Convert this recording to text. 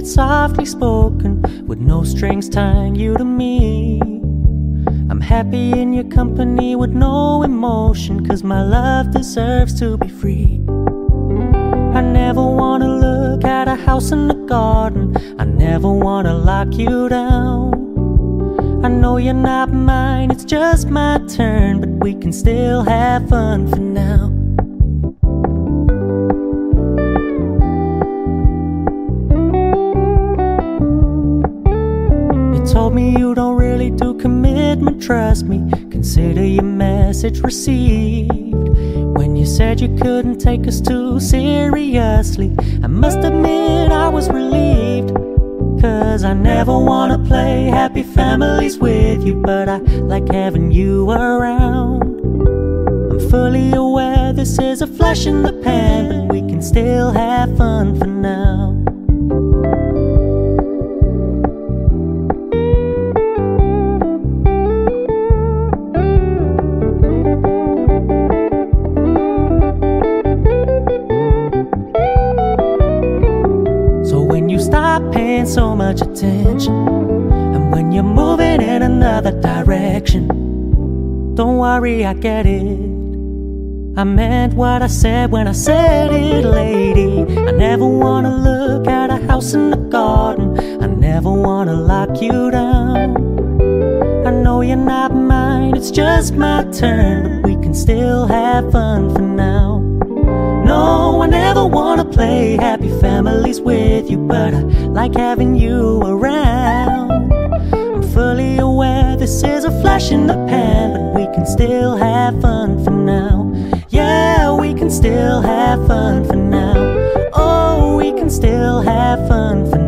it's softly spoken, with no strings tying you to me. I'm happy in your company with no emotion, 'cause my love deserves to be free. I never wanna look at a house in the garden, I never wanna lock you down. I know you're not mine, it's just my turn, but we can still have fun for now. You told me you don't really do commitment, trust me, consider your message received. When you said you couldn't take us too seriously, I must admit I was relieved. 'Cause I never wanna play happy families with you, but I like having you around. I'm fully aware this is a flash in the pan, but we can still have fun for now. Paying so much attention, and when you're moving in another direction, don't worry, I get it. I meant what I said when I said it, lady. I never wanna look at a house in the garden, I never wanna lock you down. I know you're not mine, it's just my turn, but we can still have fun for now. No, I never wanna play happy families with you, but I like having you around. I'm fully aware this is a flash in the pan, but we can still have fun for now. Yeah, we can still have fun for now. Oh, we can still have fun for now.